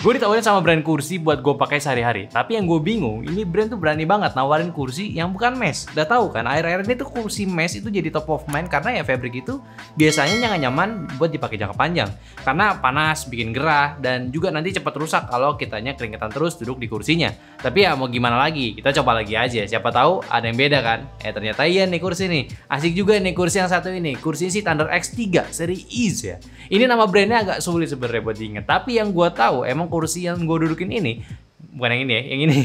Gue ditawarin sama brand kursi buat gue pakai sehari-hari. Tapi yang gue bingung, ini brand tuh berani banget nawarin kursi yang bukan mesh. Udah tahu kan, akhir-akhir ini tuh kursi mesh itu jadi top of mind karena ya fabric itu biasanya nggak nyaman buat dipakai jangka panjang. Karena panas, bikin gerah, dan juga nanti cepat rusak kalau kitanya keringetan terus duduk di kursinya. Tapi ya mau gimana lagi, kita coba lagi aja. Siapa tahu ada yang beda kan? Ternyata iya nih kursi nih. Asik juga nih kursi yang satu ini. Kursi sih Thunder X3 seri Ease ya. Ini nama brandnya agak sulit sebenarnya buat diinget. Tapi yang gue tahu emang kursi yang gue dudukin ini, bukan yang ini ya, yang ini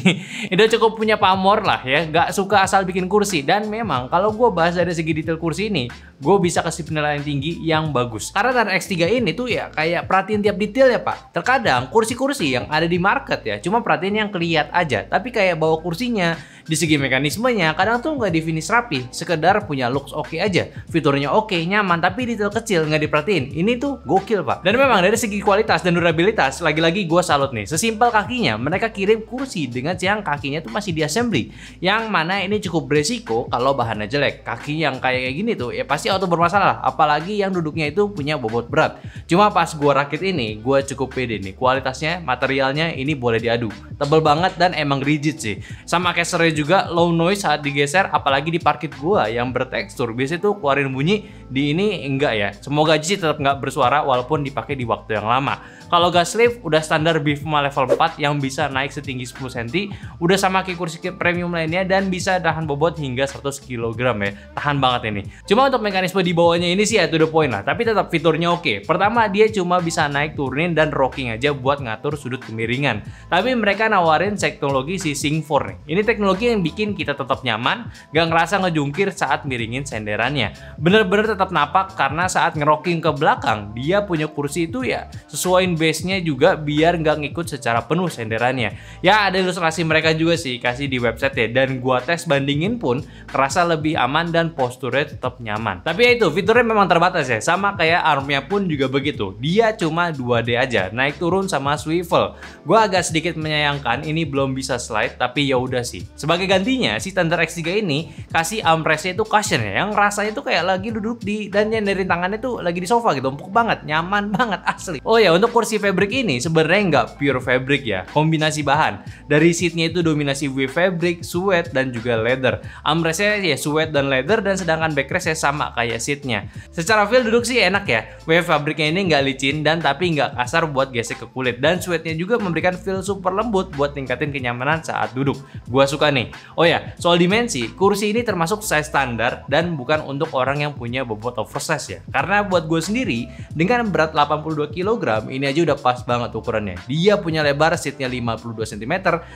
itu cukup punya pamor lah ya, nggak suka asal bikin kursi. Dan memang kalau gue bahas dari segi detail kursi ini, gue bisa kasih penilaian tinggi yang bagus. Karena Thunder X3 ini tuh ya kayak perhatiin tiap detail ya pak. Terkadang kursi-kursi yang ada di market ya cuma perhatiin yang kelihatan aja, tapi kayak bawa kursinya di segi mekanismenya kadang tuh nggak di finish rapi, sekedar punya looks oke aja, fiturnya oke, nyaman, tapi detail kecil nggak diperhatiin. Ini tuh gokil pak. Dan memang dari segi kualitas dan durabilitas, lagi-lagi gue salut nih. Sesimpel kakinya, mereka kirim kursi dengan yang kakinya tuh masih di assembly, yang mana ini cukup beresiko kalau bahannya jelek. Kaki yang kayak gini tuh ya pasti auto bermasalah, apalagi yang duduknya itu punya bobot berat. Cuma pas gue rakit ini, gue cukup pede nih, kualitasnya, materialnya ini boleh diadu, tebel banget dan emang rigid sih. Sama casernya juga low noise saat digeser, apalagi di parkit gua yang bertekstur. Biasanya tuh keluarin bunyi, di ini enggak ya. Semoga aja sih tetap nggak bersuara walaupun dipakai di waktu yang lama. Kalau gas lift udah standar BIFMA level 4 yang bisa naik setinggi 10 cm, udah sama kayak kursi premium lainnya dan bisa tahan bobot hingga 100 kg ya. Tahan banget ini. Cuma untuk mekanisme di bawahnya ini sih ya to the point lah, tapi tetap fiturnya oke. Pertama, dia cuma bisa naik turunin dan rocking aja buat ngatur sudut kemiringan. Tapi mereka nawarin teknologi si Sync 4 nih. Ini teknologi yang bikin kita tetap nyaman, gak ngerasa ngejungkir saat miringin senderannya. Bener-bener tetap napak karena saat ngerocking ke belakang, dia punya kursi itu ya sesuaiin base-nya juga biar nggak ngikut secara penuh senderannya. Ya ada ilustrasi mereka juga sih kasih di website ya, dan gua tes bandingin pun kerasa lebih aman dan posturnya tetap nyaman. Tapi ya itu, fiturnya memang terbatas ya, sama kayak armnya pun juga begitu. Dia cuma 2D aja, naik turun sama swivel. Gua agak sedikit menyayangkan ini belum bisa slide, tapi ya udah sih. Sebagai gantinya, si Thunder X3 ini kasih armrestnya itu cushion ya, yang rasanya tuh kayak lagi duduk di dan nyenderin tangannya tuh lagi di sofa gitu, empuk banget, nyaman banget asli. Oh ya, untuk kursi fabric ini sebenarnya nggak pure fabric ya, kombinasi bahan. Dari seatnya itu dominasi wave fabric, suede, dan juga leather. Armrestnya ya suede dan leather, dan sedangkan backrestnya sama kayak seatnya. Secara feel duduk sih enak ya, wave fabricnya ini nggak licin dan tapi nggak kasar buat gesek ke kulit, dan suede-nya juga memberikan feel super lembut buat tingkatin kenyamanan saat duduk. Gua suka nih. Oh ya, soal dimensi, kursi ini termasuk size standar dan bukan untuk orang yang punya bobot oversize ya. Karena buat gue sendiri, dengan berat 82 kg, ini aja udah pas banget ukurannya. Dia punya lebar seatnya 52 cm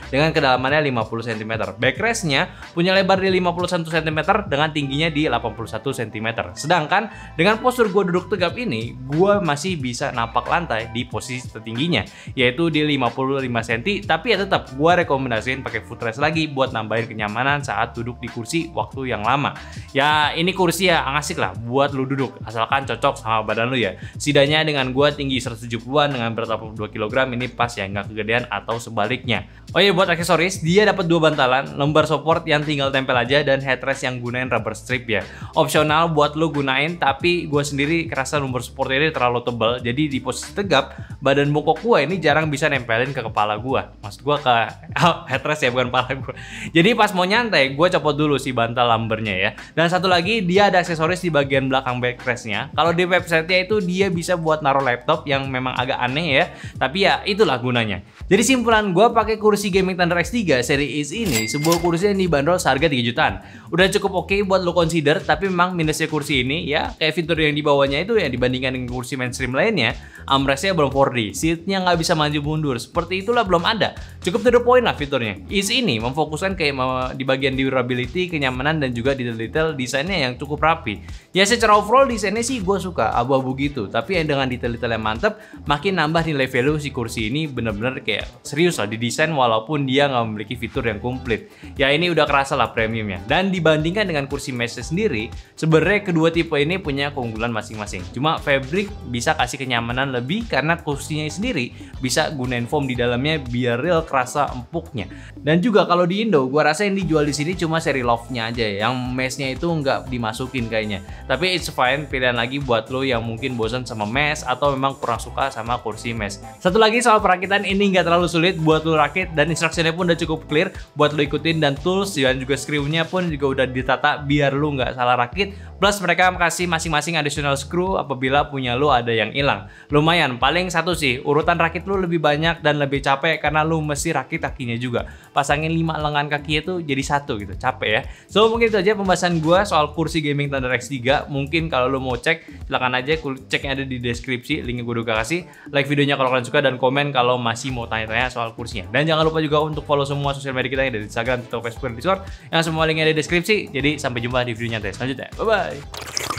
dengan kedalamannya 50 cm. Backrestnya punya lebar di 51 cm dengan tingginya di 81 cm. Sedangkan dengan postur gue duduk tegap ini, gue masih bisa napak lantai di posisi tertingginya, yaitu di 55 cm. Tapi ya tetap gue rekomendasiin pakai footrest lagi buat nambahin kenyamanan saat duduk di kursi waktu yang lama. Ya ini kursi ya asik lah buat lu duduk, asalkan cocok sama badan lu ya. Setidaknya dengan gua tinggi 170-an dengan berat 82 kg ini pas ya, nggak kegedean atau sebaliknya. Oh iya, buat aksesoris dia dapat 2 bantalan, lembar support yang tinggal tempel aja, dan headrest yang gunain rubber strip ya. Opsional buat lu gunain, tapi gua sendiri kerasa lumbar support ini terlalu tebal, jadi di posisi tegap badan bokok gua ini jarang bisa nempelin ke kepala gua. Maksud gua ke headrest ya, bukan kepala gua. Jadi pas mau nyantai, gue copot dulu si bantal lumbernya ya. Dan satu lagi, dia ada aksesoris di bagian belakang backrestnya. Kalau di website-nya itu dia bisa buat naruh laptop yang memang agak aneh ya, tapi ya itulah gunanya. Jadi simpulan gue pakai kursi gaming Thunder X3 seri Ease ini, sebuah kursi yang dibanderol seharga 3 jutaan. Udah cukup oke buat lo consider, tapi memang minusnya kursi ini ya kayak fitur yang di bawahnya itu ya, dibandingkan dengan kursi mainstream lainnya, armrestnya belum 4D, seatnya nggak bisa maju mundur, seperti itulah belum ada. Cukup to the point lah fiturnya. Ease ini memfokuskan kayak di bagian durability, kenyamanan, dan juga detail-detail desainnya yang cukup rapi. Ya secara overall desainnya sih gue suka, abu-abu gitu, tapi yang dengan detail-detail yang mantep, makin nambah nilai value si kursi ini. Bener-bener kayak serius lah didesain walaupun dia nggak memiliki fitur yang komplit. Ya ini udah kerasa lah premiumnya. Dan dibandingkan dengan kursi mesh sendiri, sebenarnya Sebenarnya kedua tipe ini punya keunggulan masing-masing. Cuma Fabric bisa kasih kenyamanan lebih karena kursinya sendiri bisa gunain foam di dalamnya biar real kerasa empuknya. Dan juga kalau di Indo, gua rasa yang dijual di sini cuma seri Loft-nya aja ya. Yang mesh-nya itu nggak dimasukin kayaknya. Tapi it's fine, pilihan lagi buat lo yang mungkin bosan sama mesh atau memang kurang suka sama kursi mesh. Satu lagi soal perakitan, ini nggak terlalu sulit buat lo rakit dan instruksinya pun udah cukup clear buat lo ikutin, dan tools dan juga screw-nya pun juga udah ditata biar lo nggak salah rakit. Plus mereka kasih masing-masing additional screw apabila punya lo ada yang hilang. Lumayan, paling satu sih, urutan rakit lo lebih banyak dan lebih capek karena lo mesti rakit kakinya juga. Pasangin 5 lengan kakinya tuh jadi satu gitu, capek ya. So mungkin itu aja pembahasan gua soal kursi gaming Thunder X3. Mungkin kalau lo mau cek, silakan aja, ceknya ada di deskripsi, linknya gue udah kasih. Like videonya kalau kalian suka dan komen kalau masih mau tanya-tanya soal kursinya. Dan jangan lupa juga untuk follow semua sosial media kita yang ada di Instagram, TikTok, Facebook, dan Discord, yang semua linknya ada di deskripsi. Jadi sampai jumpa di video nyantai selanjutnya. Bye bye.